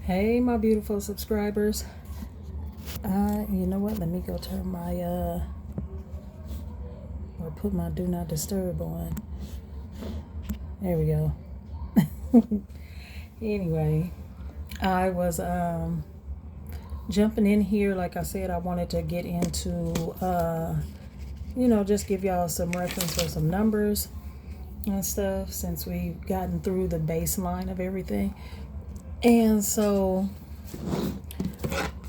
Hey, my beautiful subscribers. You know what? Let me go turn my or put my do not disturb on. There we go. Anyway, I was jumping in here. Like I said, I wanted to get into just give y'all some reference for some numbers and stuff since we've gotten through the baseline of everything. And so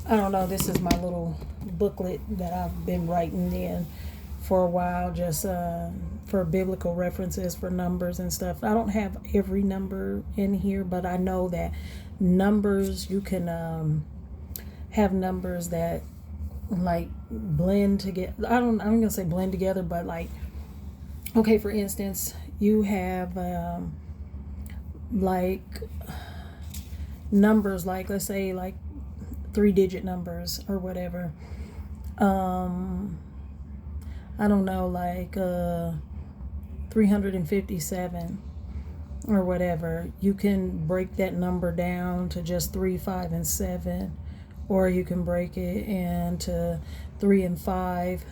I don't know, this is my little booklet that I've been writing in for a while, just for biblical references for numbers and stuff. I don't have every number in here, but I know that numbers, you can have numbers that like blend together. I'm gonna say blend together, but like, okay, for instance, you have like numbers, like let's say like 3-digit numbers or whatever. I don't know, like 357 or whatever. You can break that number down to just 3, 5, and 7, or you can break it into 3 and 5,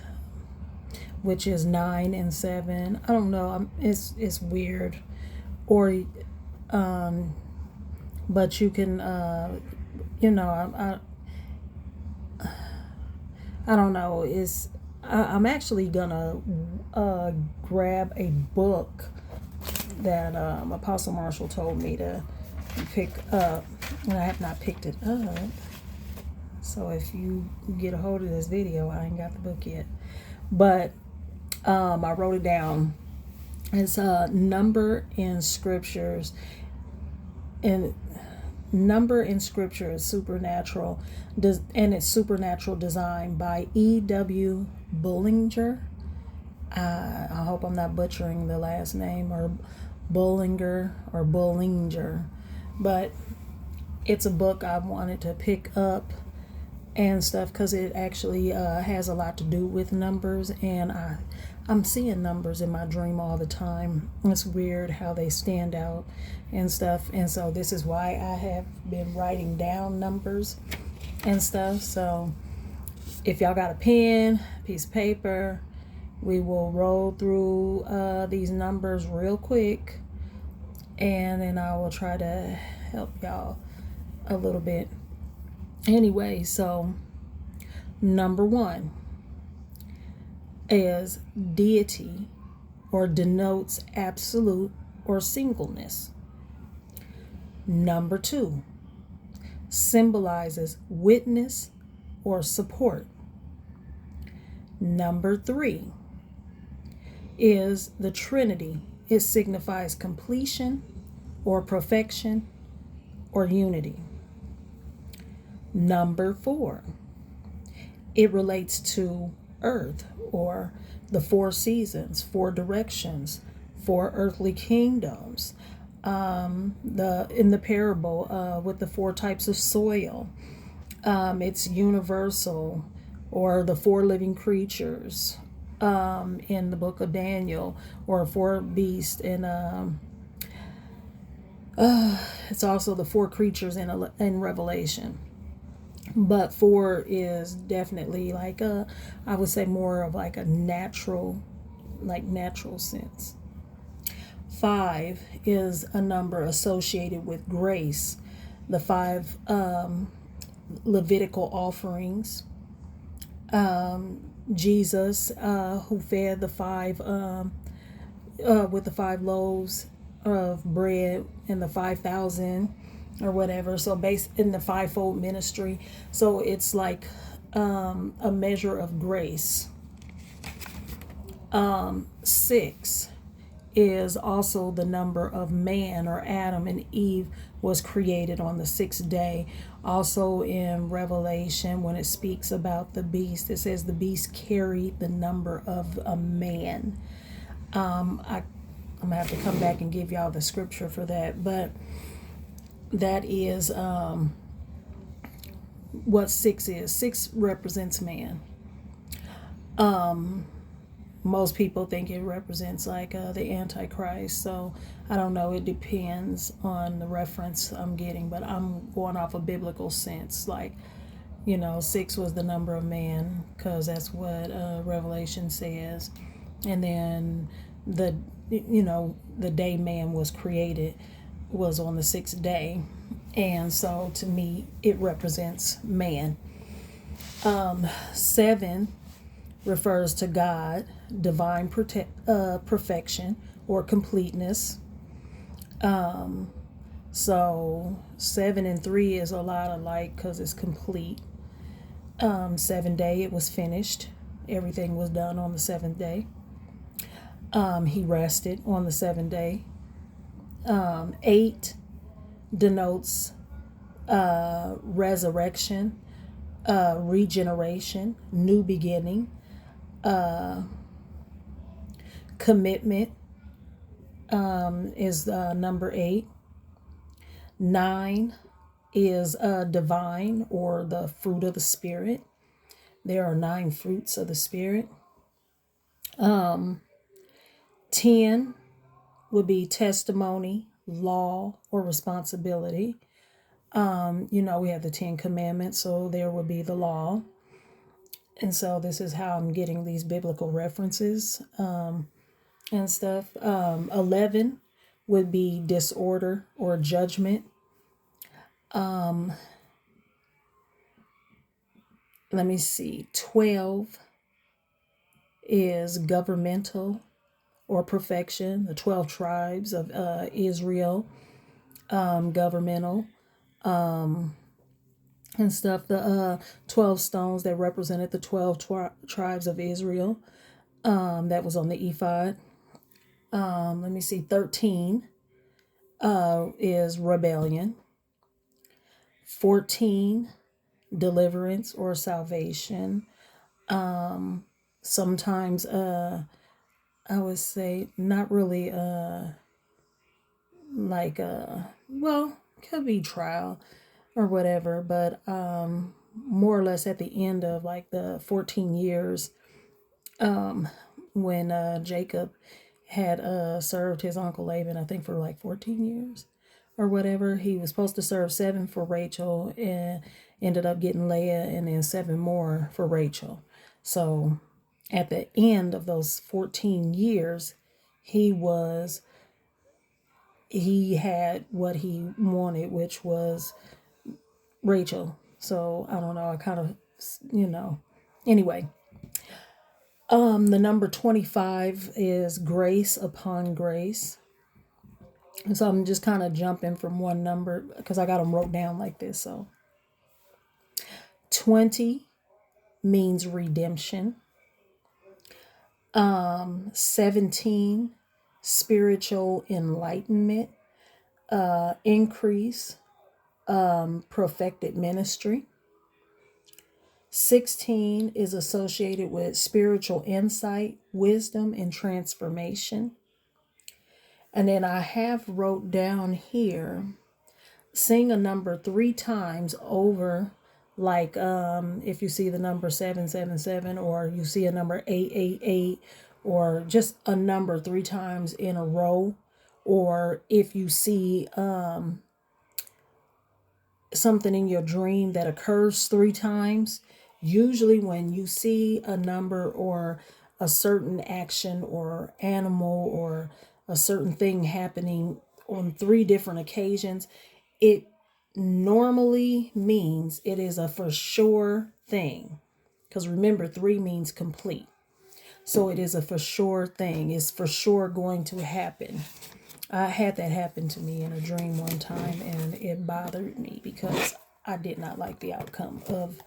which is 9 and 7. I don't know. It's weird. Or but you can I don't know. I'm actually gonna grab a book that Apostle Marshall told me to pick up, and I have not picked it up. So if you get a hold of this video, I ain't got the book yet, but I wrote it down. It's number in scriptures, and number in scripture is supernatural, and it's supernatural design by E.W. Bullinger. I hope I'm not butchering the last name, or Bullinger or Bullinger, but it's a book I wanted to pick up and stuff because it actually has a lot to do with numbers, and I'm seeing numbers in my dream all the time. It's weird how they stand out and stuff, and so this is why I have been writing down numbers and stuff. So if y'all got a pen, piece of paper, we will roll through these numbers real quick, and then I will try to help y'all a little bit. Anyway, so number 1 is deity, or denotes absolute or singleness. Number 2 symbolizes witness or support. Number 3 is the Trinity. It signifies completion or perfection or unity. Number 4, it relates to earth, or the 4 seasons, 4 directions, 4 earthly kingdoms. In the parable with the 4 types of soil, it's universal, or the 4 living creatures in the book of Daniel, or 4 beasts, and it's also the 4 creatures in Revelation. But 4 is definitely like I would say more of like a natural sense. 5 is a number associated with grace. The 5 Levitical offerings. Jesus, who fed the 5 with the 5 loaves of bread and the 5,000 or whatever. So based in the 5-fold ministry. So it's like a measure of grace. 6 is also the number of man, or Adam and Eve was created on the 6th day. Also in Revelation, when it speaks about the beast, it says the beast carried the number of a man. I'm gonna have to come back and give y'all the scripture for that, but that is what 6 is. 6 represents man. most people think it represents like the Antichrist. So I don't know. It depends on the reference I'm getting, but I'm going off a biblical sense. Like, 6 was the number of man, because that's what Revelation says. And then the day man was created was on the 6th day. And so to me, it represents man. 7 refers to God, divine perfection or completeness. So 7 and 3 is a lot alike because it's complete. 7th day, it was finished. Everything was done on the 7th day. He rested on the 7th day. 8 denotes resurrection, regeneration, new beginning, commitment is number 8. 9 is divine, or the fruit of the Spirit. There are 9 fruits of the Spirit. 10 would be testimony, law, or responsibility. We have the 10 commandments, so there would be the law. And so this is how I'm getting these biblical references and stuff. 11 would be disorder or judgment. Let me see. 12 is governmental or perfection. The 12 tribes of Israel, governmental and stuff. The 12 stones that represented the 12 tribes of Israel, that was on the ephod. Let me see. 13 is rebellion. 14, deliverance or salvation. Sometimes I would say not really like could be trial or whatever, but more or less at the end of like the 14 years, when Jacob had served his uncle Laban, I think for like 14 years or whatever. He was supposed to serve 7 for Rachel and ended up getting Leah, and then 7 more for Rachel. So at the end of those 14 years, he had what he wanted, which was Rachel. So I don't know. I kind of, anyway. The number 25 is grace upon grace. So I'm just kind of jumping from one number because I got them wrote down like this. So 20 means redemption. 17, spiritual enlightenment, increase, perfected ministry. 16 is associated with spiritual insight, wisdom, and transformation. And then I have wrote down here, sing a number 3 times over, like if you see the number 777, or you see a number 888, or just a number 3 times in a row, or if you see something in your dream that occurs 3 times. Usually when you see a number or a certain action or animal or a certain thing happening on 3 different occasions, it normally means it is a for sure thing. Because remember, 3 means complete. So it is a for sure thing. It's for sure going to happen. I had that happen to me in a dream one time, and it bothered me because I did not like the outcome of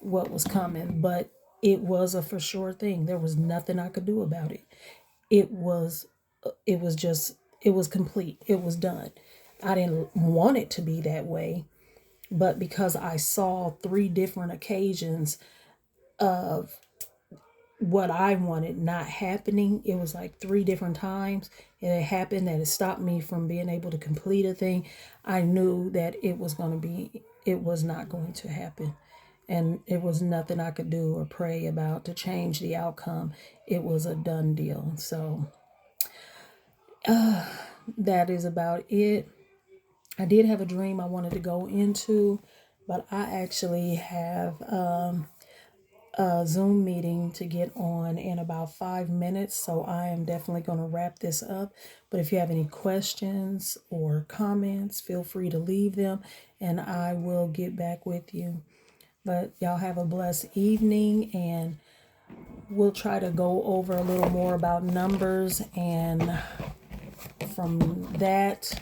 what was coming, but it was a for sure thing. There was nothing I could do about it. It was complete. It was done. I didn't want it to be that way, but because I saw 3 different occasions of what I wanted not happening, it was like 3 different times, and it happened that it stopped me from being able to complete a thing. I knew that it was not going to happen. and it was nothing I could do or pray about to change the outcome. It was a done deal. So that is about it. I did have a dream I wanted to go into, but I actually have a Zoom meeting to get on in about 5 minutes. So I am definitely going to wrap this up. But if you have any questions or comments, feel free to leave them and I will get back with you. But y'all have a blessed evening, and we'll try to go over a little more about numbers, and from that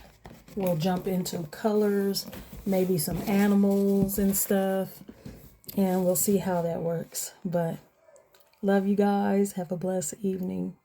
we'll jump into colors, maybe some animals and stuff, and we'll see how that works. But love you guys. Have a blessed evening.